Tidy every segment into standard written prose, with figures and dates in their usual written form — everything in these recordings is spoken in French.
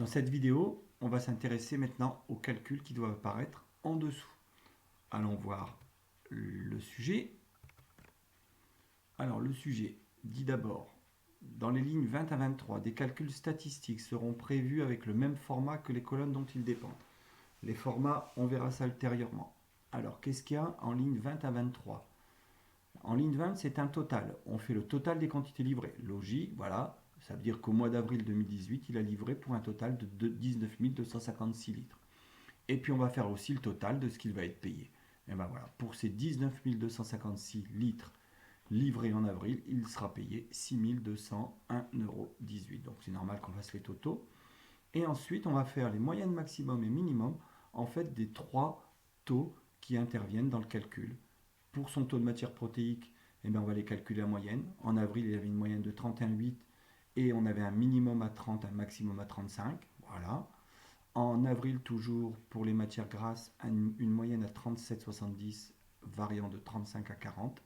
Dans cette vidéo, on va s'intéresser maintenant aux calculs qui doivent apparaître en dessous. Allons voir le sujet. Alors le sujet dit d'abord, dans les lignes 20 à 23, des calculs statistiques seront prévus avec le même format que les colonnes dont ils dépendent. Les formats, on verra ça ultérieurement. Alors qu'est-ce qu'il y a en ligne 20 à 23? En ligne 20, c'est un total. On fait le total des quantités livrées. Logique, voilà. Ça veut dire qu'au mois d'avril 2018, il a livré pour un total de 19 256 litres. Et puis on va faire aussi le total de ce qu'il va être payé. Et bien voilà, pour ces 19 256 litres livrés en avril, il sera payé 6 201,18 €. Donc c'est normal qu'on fasse les totaux. Et ensuite, on va faire les moyennes maximum et minimum, en fait, des trois taux qui interviennent dans le calcul. Pour son taux de matière protéique, eh bien, on va les calculer en moyenne. En avril, il y avait une moyenne de 31,8 et on avait un minimum à 30, un maximum à 35. Voilà. En avril, toujours pour les matières grasses, une moyenne à 37,70, variant de 35 à 40.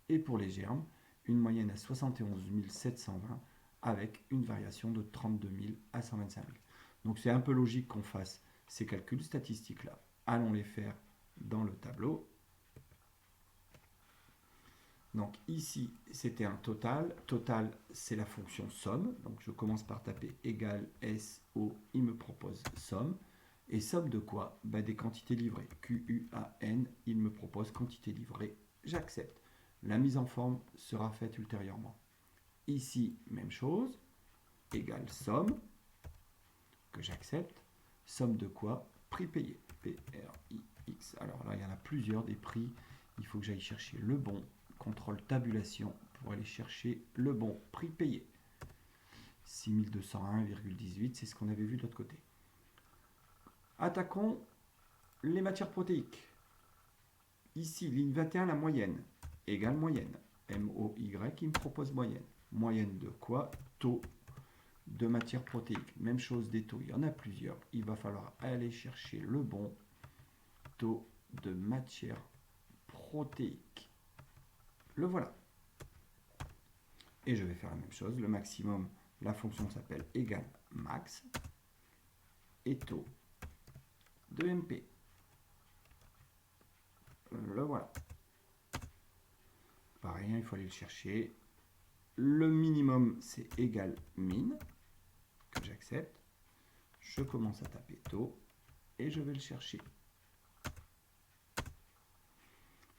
Et pour les germes, une moyenne à 71 720 avec une variation de 32 000 à 125 000. Donc c'est un peu logique qu'on fasse ces calculs statistiques-là. Allons les faire dans le tableau. Donc ici, c'était un total. Total, c'est la fonction somme. Donc je commence par taper égal SO, il me propose somme. Et somme de quoi? Des quantités livrées. QUAN, il me propose quantité livrée. J'accepte. La mise en forme sera faite ultérieurement. Ici, même chose. Égal somme, que j'accepte. Somme de quoi? Prix payé. PRIX. Alors là, il y en a plusieurs des prix. Il faut que j'aille chercher le bon. Contrôle tabulation pour aller chercher le bon prix payé. 6201,18, c'est ce qu'on avait vu de l'autre côté. Attaquons les matières protéiques. Ici, ligne 21, la moyenne. Égale moyenne. MOY, il me propose moyenne. Moyenne de quoi? Taux de matière protéique. Même chose des taux, il y en a plusieurs. Il va falloir aller chercher le bon taux de matière protéique. Le voilà. Et je vais faire la même chose. Le maximum, la fonction s'appelle égal max et taux de MP. Le voilà. Pareil, il faut aller le chercher. Le minimum, c'est égal min, que j'accepte. Je commence à taper taux et je vais le chercher.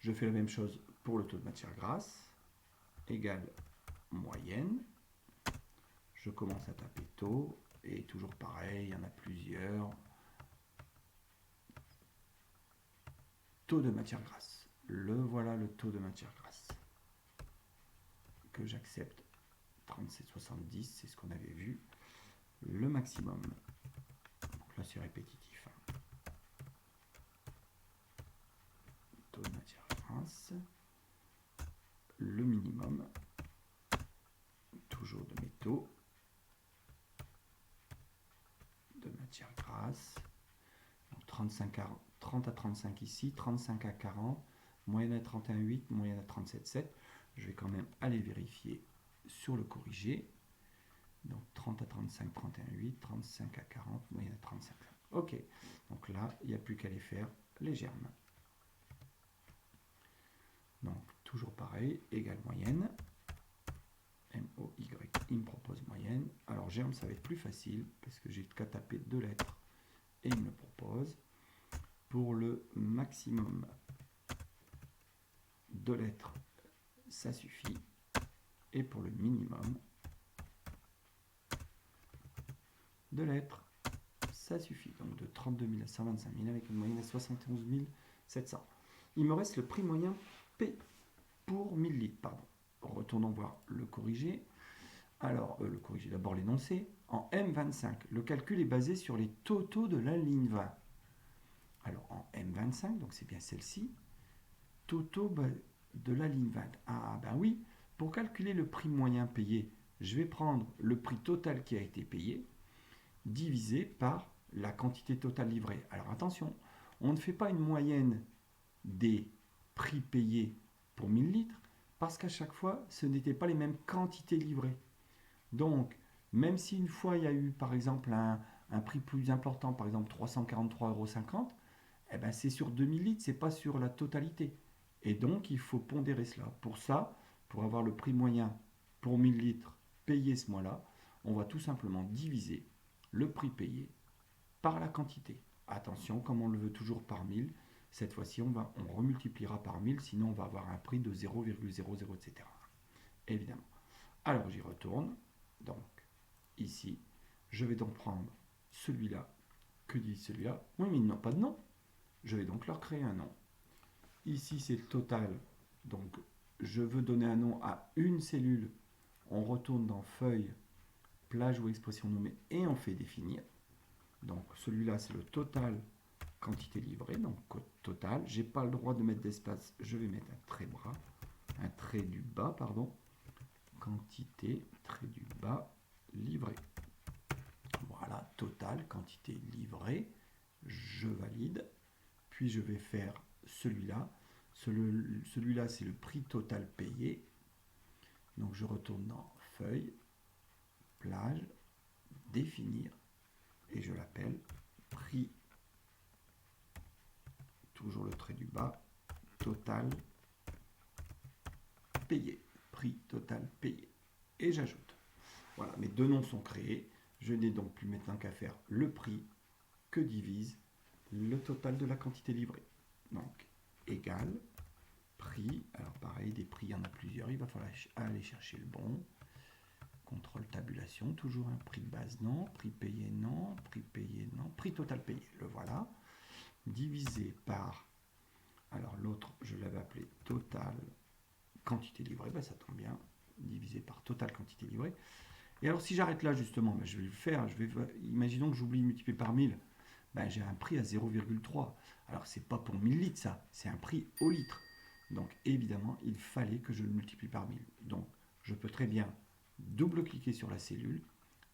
Je fais la même chose pour le taux de matière grasse, égal moyenne. Je commence à taper taux et toujours pareil, il y en a plusieurs. Taux de matière grasse. Le voilà, le taux de matière grasse que j'accepte. 37,70, c'est ce qu'on avait vu. Le maximum. Donc là, c'est répétitif. Taux de matière grasse. Le minimum. Toujours de métaux. De matière grasse. Donc 30 à 35 ici, 35 à 40, moyenne à 31,8, moyenne à 37,7. Je vais quand même aller vérifier sur le corrigé. Donc 30 à 35, 31,8, 35 à 40, moyenne à 35. Ok, donc là, il n'y a plus qu'à aller faire les germes. Donc toujours pareil, égale moyenne. MOY, il me propose moyenne. Alors germe, ça va être plus facile parce que j'ai qu'à taper deux lettres et il me propose. Pour le maximum de lettres, ça suffit. Et pour le minimum de lettres, ça suffit. Donc de 32 000 à 125 000 avec une moyenne à 71 700. Il me reste le prix moyen P pour 1000 litres. Pardon. Retournons voir le corrigé. Alors, le corrigé, d'abord l'énoncé. En M25, le calcul est basé sur les totaux de la ligne 20. Alors, en M25, donc c'est bien celle-ci, totaux de la ligne 20. Ah, ben oui, pour calculer le prix moyen payé, je vais prendre le prix total qui a été payé, divisé par la quantité totale livrée. Alors attention, on ne fait pas une moyenne des prix payés pour 1000 litres, parce qu'à chaque fois, ce n'étaient pas les mêmes quantités livrées. Donc, même si une fois il y a eu par exemple un un prix plus important, par exemple 343,50 €, eh ben c'est sur 2000 litres, c'est pas sur la totalité. Et donc, il faut pondérer cela. Pour ça, pour avoir le prix moyen pour 1000 litres payé ce mois-là, on va tout simplement diviser le prix payé par la quantité. Attention, comme on le veut toujours par 1000, cette fois-ci, on remultipliera par 1000, sinon on va avoir un prix de 0,00, etc. Évidemment. Alors, j'y retourne. Donc, ici, je vais donc prendre celui-là. Que dit celui-là? Oui, mais ils n'ont pas de nom. Je vais donc leur créer un nom. Ici, c'est total. Donc, je veux donner un nom à une cellule. On retourne dans Feuille, plage ou expression nommée et on fait définir. Donc, celui-là, c'est le total quantité livrée. Donc, total. Je n'ai pas le droit de mettre d'espace. Je vais mettre un trait du bas, pardon. Quantité, trait du bas, livrée. Voilà, total, quantité livrée. Je valide. Puis, je vais faire celui-là. Celui-là, c'est le prix total payé. Donc, je retourne dans Feuille, plage, définir, et je l'appelle prix, toujours le trait du bas, total payé. Prix total payé. Et j'ajoute. Voilà, mes deux noms sont créés. Je n'ai donc plus maintenant qu'à faire le prix que divise le total de la quantité livrée. Donc, égal prix. Alors pareil, des prix, il y en a plusieurs. Il va falloir aller chercher le bon. Contrôle tabulation, toujours un prix de base, non. Prix payé, non. Prix payé, non. Prix total payé, le voilà. Divisé par, alors l'autre, je l'avais appelé total quantité livrée, ben, ça tombe bien. Divisé par total quantité livrée. Et alors si j'arrête là justement, ben, je vais le faire. Imaginons que j'oublie de multiplier par 1000. Ben, j'ai un prix à 0,3. Alors c'est pas pour 1000 litres ça, c'est un prix au litre. Donc évidemment, il fallait que je le multiplie par 1000. Donc je peux très bien double-cliquer sur la cellule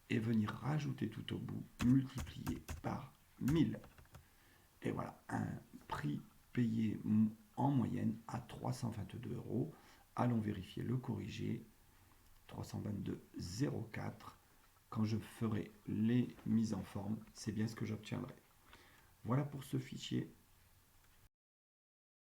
et venir rajouter tout au bout, multiplier par 1000. Et voilà, un prix payé en moyenne à 322 €. Allons vérifier le corrigé. 322,04. Quand je ferai les mises en forme, c'est bien ce que j'obtiendrai. Voilà pour ce fichier.